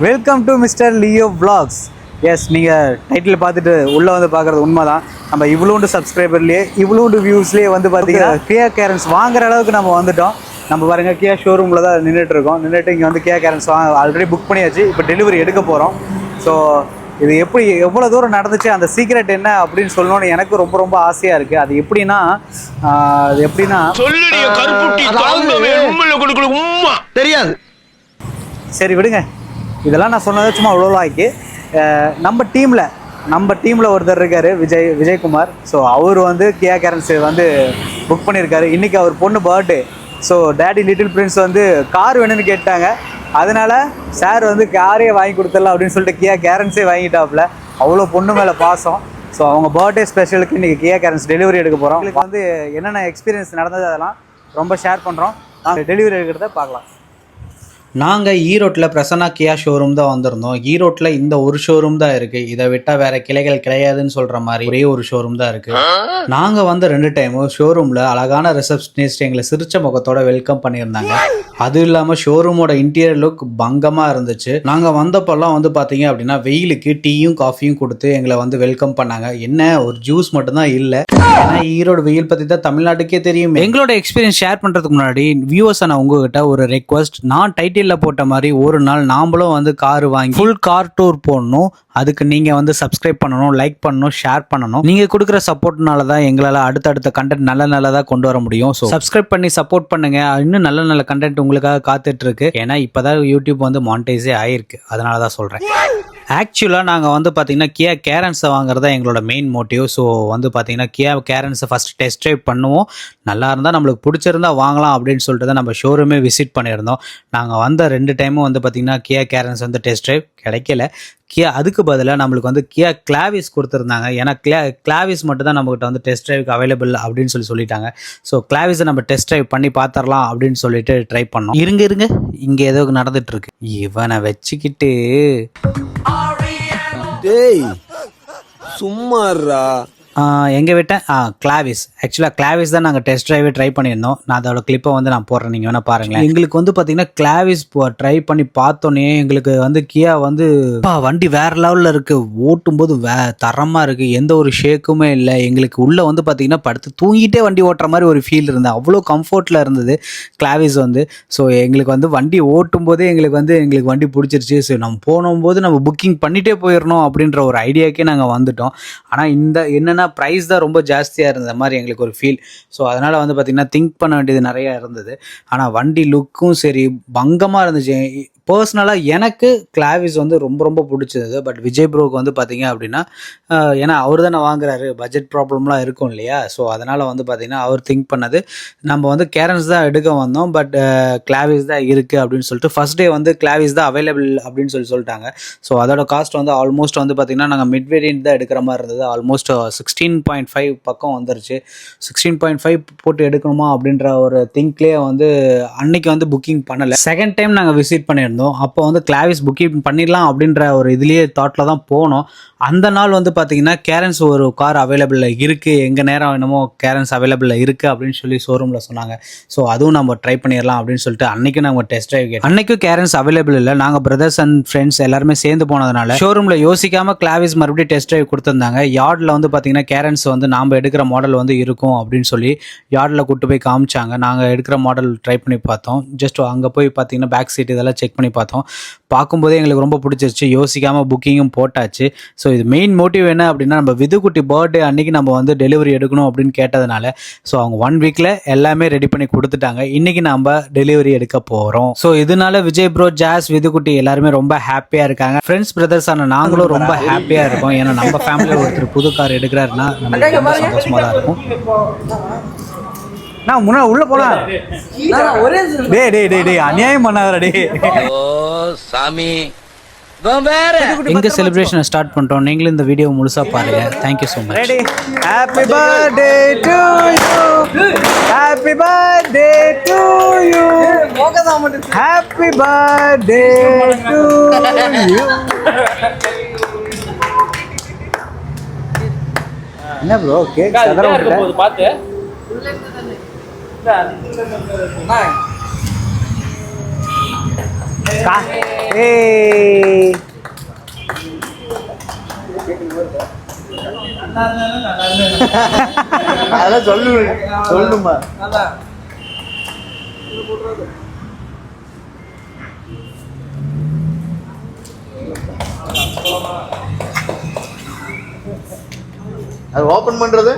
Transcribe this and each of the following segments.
Welcome to mister Leo vlogs. Yes, நீங்கள் title பார்த்துட்டு உள்ளே வந்து பார்க்குறது உண்மை தான். நம்ம இவ்வளோண்டு சப்ஸ்கிரைபர்லேயே இவ்வளோண்டு வியூஸ்லேயே வந்து பார்த்தீங்கன்னா கியா கேரன்ஸ் வாங்குற அளவுக்கு நம்ம வந்துட்டோம். நம்ம பாருங்க கியா ஷோரூமில் தான் நின்றுட்டு இங்கே வந்து கியா கேரன்ஸ் ஆல்ரெடி புக் பண்ணியாச்சு. இப்போ டெலிவரி எடுக்க போகிறோம். ஸோ இது எப்படி எவ்வளோ தூரம் நடந்துச்சு, அந்த சீக்ரெட் என்ன அப்படின்னு சொல்லணும்னு எனக்கு ரொம்ப ரொம்ப ஆசையாக இருக்குது. அது எப்படின்னா தெரியாது. சரி விடுங்க, இதெல்லாம் நான் சொன்னது சும்மா அவ்வளோ ஆக்கி. நம்ம டீமில் ஒருத்தர் இருக்கார், விஜயகுமார். ஸோ அவர் வந்து கியா கேரன்ஸ் வந்து புக் பண்ணியிருக்காரு. இன்றைக்கி அவர் பொண்ணு birthday. So daddy little Prince வந்து கார் வேணும்னு கேட்டாங்க. அதனால சார் வந்து காரே வாங்கி கொடுத்துடலாம் அப்படின்னு சொல்லிட்டு கியா கேரன்ஸே வாங்கிட்டாப்புல. அவ்வளோ பொண்ணு மேலே பாசம். ஸோ அவங்க பர்த்டே ஸ்பெஷலுக்கு இன்றைக்கி கியா கேரன்ஸ் டெலிவரி எடுக்க போகிறோம். உங்களுக்கு வந்து என்னென்ன எக்ஸ்பீரியன்ஸ் நடந்தது அதெல்லாம் ரொம்ப ஷேர் பண்ணுறோம். நாங்கள் டெலிவரி எடுக்கிறத பார்க்கலாம். நாங்கள் ஈரோட்டில் பிரசன்னா கியா ஷோரூம் தான் வந்திருந்தோம். ஈரோட்டில் இந்த ஒரு ஷோரூம் தான் இருக்குது. இதை விட்டால் வேறு கிளைகள் கிடையாதுன்னு சொல்கிற மாதிரி ஒரே ஒரு ஷோரூம் தான் இருக்குது. நாங்கள் வந்து 2 டைமும் ஷோரூமில் அழகான ரிசப்ஷனிஸ்ட் எங்களை சிரிச்ச முகத்தோட வெல்கம் பண்ணியிருந்தாங்க. அதுவும் இல்லாமல் ஷோரூமோட இன்டீரியர் லுக் பங்கமாக இருந்துச்சு. நாங்கள் வந்தப்பெல்லாம் வந்து பார்த்தீங்க அப்படின்னா வெயிலுக்கு டீயும் காஃபியும் கொடுத்து எங்களை வந்து வெல்கம் பண்ணாங்க. என்ன ஒரு ஜூஸ் மட்டும்தான் இல்லை. ஏன்னா ஈரோடு வெயில் பற்றி தான் தமிழ்நாட்டுக்கே தெரியும். எங்களோட எக்ஸ்பீரியன்ஸ் ஷேர் பண்ணுறதுக்கு முன்னாடி வியூவர்ஸ் நான் உங்ககிட்ட ஒரு ரெக்வஸ்ட். நான் டைட்டில் போட்ட மாதிரி ஒரு நாள் நாமளும் வந்து கார் வாங்கி ஃபுல் கார் டூர் போடணும். அதுக்கு நீங்க வந்து சப்ஸ்கிரைப் பண்ணணும், லைக் பண்ணணும், ஷேர் பண்ணணும். நீங்க கொடுக்குற சப்போர்ட்னால தான் எங்களால் அடுத்தடுத்த கண்டென்ட் நல்லதா கொண்டு வர முடியும். ஸோ சப்ஸ்கிரைப் பண்ணி சப்போர்ட் பண்ணுங்க. இன்னும் நல்ல கண்டென்ட் உங்களுக்காக காத்துட்டு இருக்கு. ஏன்னா இப்பதான் யூடியூப் வந்து மானிட்டைஸே ஆயிருக்கு. அதனால தான் சொல்றேன். ஆக்சுவலாக நாங்கள் வந்து பார்த்தீங்கன்னா கியா கேரன்ஸை வாங்குறதா எங்களோட மெயின் மோட்டிவ். ஸோ வந்து பார்த்தீங்கன்னா கியா கேரன்ஸை ஃபஸ்ட் டெஸ்ட் ட்ரைவ் பண்ணுவோம். நல்லா இருந்தால் நம்மளுக்கு பிடிச்சிருந்தா வாங்கலாம் அப்படின்னு சொல்லிட்டு தான் நம்ம ஷோரூமே விசிட் பண்ணியிருந்தோம். நாங்கள் வந்த 2 டைமும் வந்து பார்த்தீங்கன்னா கியா கேரன்ஸ் வந்து டெஸ்ட் ட்ரைவ் கிடைக்கல. கியா அதுக்கு பதிலாக நம்மளுக்கு வந்து கியா கிளாவிஸ் கொடுத்துருந்தாங்க. ஏன்னா கிளாவிஸ் மட்டும் தான் நம்மகிட்ட வந்து டெஸ்ட் ட்ரைவுக்கு அவைலபிள் அப்படின்னு சொல்லிட்டாங்க. ஸோ கிளாவிஸை நம்ம டெஸ்ட் ட்ரைவ் பண்ணி பார்த்துடலாம் அப்படின்னு சொல்லிட்டு ட்ரை பண்ணோம். இருங்க இங்கே ஏதோ நடந்துட்டு இருக்கு. இவனை வச்சுக்கிட்டு டேய் சும்மாறா எங்கே விட்டேன்? கிளாவிஸ். ஆக்சுவலாக கிளாவிஸ் தான் நாங்கள் டெஸ்ட் ட்ரைவே ட்ரை பண்ணியிருந்தோம். நான் அதோட கிளிப்பை வந்து நான் போடுறேன், நீங்கள் வேணால் பாருங்களேன். எங்களுக்கு வந்து பார்த்தீங்கன்னா கிளாவிஸ் ட்ரை பண்ணி பார்த்தோன்னே எங்களுக்கு வந்து கியா வந்து வண்டி வேறு லெவலில் இருக்குது. ஓட்டும்போது தரமாக இருக்குது. எந்த ஒரு ஷேக்குமே இல்லை. எங்களுக்கு உள்ளே வந்து பார்த்தீங்கன்னா படுத்து தூங்கிட்டே வண்டி ஓட்டுற மாதிரி ஒரு ஃபீல் இருந்தது. அவ்வளோ கம்ஃபர்ட்டில் இருந்தது கிளாவிஸ் வந்து. ஸோ எங்களுக்கு வந்து வண்டி ஓட்டும் போதே எங்களுக்கு வண்டி பிடிச்சிருச்சு. ஸோ நம்ம போகும்போது நம்ம புக்கிங் பண்ணிகிட்டே போயிடணும் அப்படின்ற ஒரு ஐடியாக்கே நாங்கள் வந்துட்டோம். ஆனால் என்னென்னா ப்ரைஸ் தான் ரொம்ப ஜாஸ்தியாக இருந்த மாதிரி எங்களுக்கு ஒரு ஃபீல். ஸோ அதனால் வந்து பார்த்திங்கன்னா திங்க் பண்ண வேண்டியது நிறையா இருந்தது. ஆனால் வண்டி லுக்கும் சரி பங்கமாக இருந்துச்சு. பர்சனலாக எனக்கு கிளாவிஸ் வந்து ரொம்ப ரொம்ப பிடிச்சது. பட் விஜய் ப்ரோக்கு வந்து பார்த்தீங்க அப்படின்னா ஏன்னா அவர் தானே வாங்குறாரு, பட்ஜெட் ப்ராப்ளம்லாம் இருக்கும் இல்லையா. ஸோ அதனால் வந்து பார்த்திங்கன்னா அவர் திங்க் பண்ணது நம்ம வந்து கேரன்ஸ் தான் எடுக்க வந்தோம், பட் கிளாவிஸ் தான் இருக்குது அப்படின்னு சொல்லிட்டு ஃபஸ்ட் டே வந்து கிளாவிஸ் தான் அவைலபிள் அப்படின்னு சொல்லிட்டாங்க. ஸோ அதோட காஸ்ட் வந்து ஆல்மோஸ்ட் வந்து பார்த்திங்கன்னா நாங்கள் மிட் வேரியன்ட் தான் எடுக்கிற மாதிரி இருந்தது. ஆல்மோஸ்ட் 16.5 பக்கம் வந்துருச்சு. 16.5 போட்டு எடுக்கணுமா அப்படின்ற ஒரு திங்க்லேயே வந்து அன்னைக்கு வந்து புக்கிங் பண்ணலை. செகண்ட் டைம் நாங்கள் விசிட் பண்ணியிருந்தோம். அப்போ வந்து கிளாவிஸ் புக்கிங் பண்ணிடலாம் அப்படின்ற ஒரு இதுலேயே தாட்டில் தான் போனோம். அந்த நாள் வந்து பார்த்தீங்கன்னா கேரன்ஸ் ஒரு கார் அவைலபிளில் இருக்குது, எங்கள் நேரம் என்னமோ கேரன்ஸ் அவைலபிளில் இருக்குது அப்படின்னு சொல்லி ஷோரூமில் சொன்னாங்க. ஸோ அதுவும் நம்ம ட்ரை பண்ணிடலாம் அப்படின்னு சொல்லிட்டு அன்றைக்கும் நாங்கள் டெஸ்ட் ட்ரைவ் கேட்டோம். அன்றைக்கும் கேரன்ஸ் அவைலபிள் இல்லை. நாங்கள் பிரதர்ஸ் அண்ட் ஃப்ரெண்ட்ஸ் எல்லாருமே சேர்ந்து போனதுனால ஷோரூமில் யோசிக்காமல் கிளாவிஸ் மறுபடியும் டெஸ்ட் ட்ரைவ் கொடுத்துருந்தாங்க. யார்டில் வந்து பார்த்தீங்கன்னா கேரன்ஸ் வந்து நாம் எடுக்கிற மாடல் வந்து இருக்கும் அப்படின்னு சொல்லி யார்டில் கூட்டு போய் காமிச்சாங்க. நாங்கள் எடுக்கிற மாடல் ட்ரை பண்ணி பார்த்தோம். ஜஸ்ட் அங்கே போய் பார்த்தீங்கன்னா பேக் சீட் இதெல்லாம் செக் பண்ணி பார்த்தோம். பார்க்கும்போதே எங்களுக்கு ரொம்ப பிடிச்சிருச்சு. யோசிக்காமல் புக்கிங்கும் போட்டாச்சு. ஸோ இது மெயின் மோட்டிவ் என்ன அப்படின்னா நம்ம விதுக்குட்டி பர்த்டே அன்னைக்கு நம்ம வந்து டெலிவரி எடுக்கணும் அப்படின்னு கேட்டதுனால ஸோ அவங்க 1 வீக்கில் எல்லாமே ரெடி பண்ணி கொடுத்துட்டாங்க. இன்னைக்கு நம்ம டெலிவரி எடுக்க போகிறோம். ஸோ இதனால விஜய் ப்ரோ, ஜாஸ், விதுக்குட்டி எல்லாருமே ரொம்ப ஹாப்பியாக இருக்காங்க. ஃப்ரெண்ட்ஸ் பிரதர்ஸ் ஆன நாங்களும் ரொம்ப ஹாப்பியாக இருக்கோம். ஏன்னா நம்ம ஃபேமிலியில் ஒருத்தர் புது கார் எடுக்கிறாருன்னா நம்மளுக்கு ரொம்ப சந்தோஷமாக தான் இருக்கும். நான் முன்னாடி உள்ள போலாம். டேய் அநியாயம் பண்ணாதடா டேய். ஓ சாமி எங்க செலிப்ரேஷனை ஸ்டார்ட் பண்ணிட்டோம். நீங்களும் இந்த வீடியோ முழுசா பாருங்க. Thank you so much. Happy birthday to you, happy birthday to you, happy birthday to you. என்ன ப்ரோ கேக் சதற விட்டு பாத்து ஏய் அதெல்லாம் சொல்லணுமா? அது ஓபன் பண்றது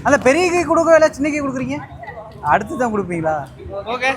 அந்த பெரிய கை கொடுக்க இல்லை சின்ன கை கொடுக்குறீங்க? அடுத்து தான் கொடுப்பீங்களா? ஓகே.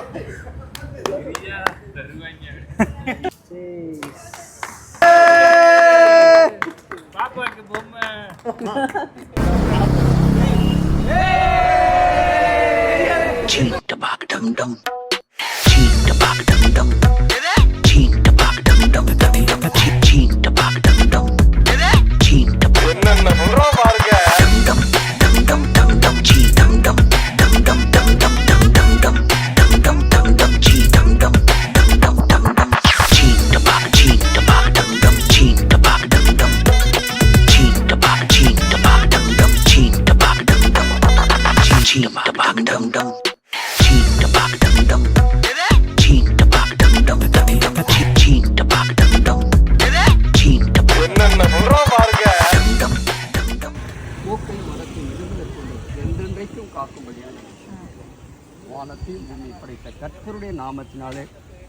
வானத்தையும் பூமி படைத்த கர்த்தருடைய நாமத்தினாலே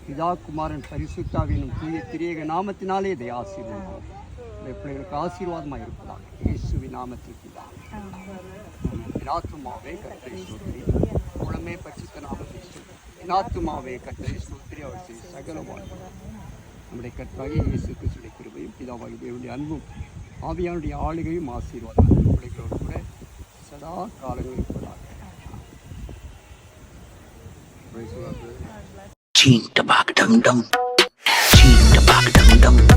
பிதா குமாரன் பரிசுத்தாவினும் தூய திரியேக நாமத்தினாலே இதை ஆசீர்வாதம் பிள்ளைகளுக்கு ஆசீர்வாதமாக இருப்பதாக இயேசுவின் நாமத்தில் பிதா. ஆத்துமாவே கர்த்தரை ஸ்தோத்திரி, குளமே பரிசுத்த நாமத்தை ஸ்தோத்திரி, ஆத்துமாவே கர்த்தரை ஸ்தோத்திரி, அவர் செய்த சகல வாழ்வு நம்முடைய கர்த்தராகிய இயேசு கிறிஸ்துவின் கிருபையும் பிதாவாகிய தேவனுடைய அன்பும் ஆவியானுடைய ஆளுகையும் ஆசீர்வாதம் பிள்ளைகளோடு கூட சதா காலங்கள் இருப்பதாக. Ching da bak dum dum, ching da bak dum dum.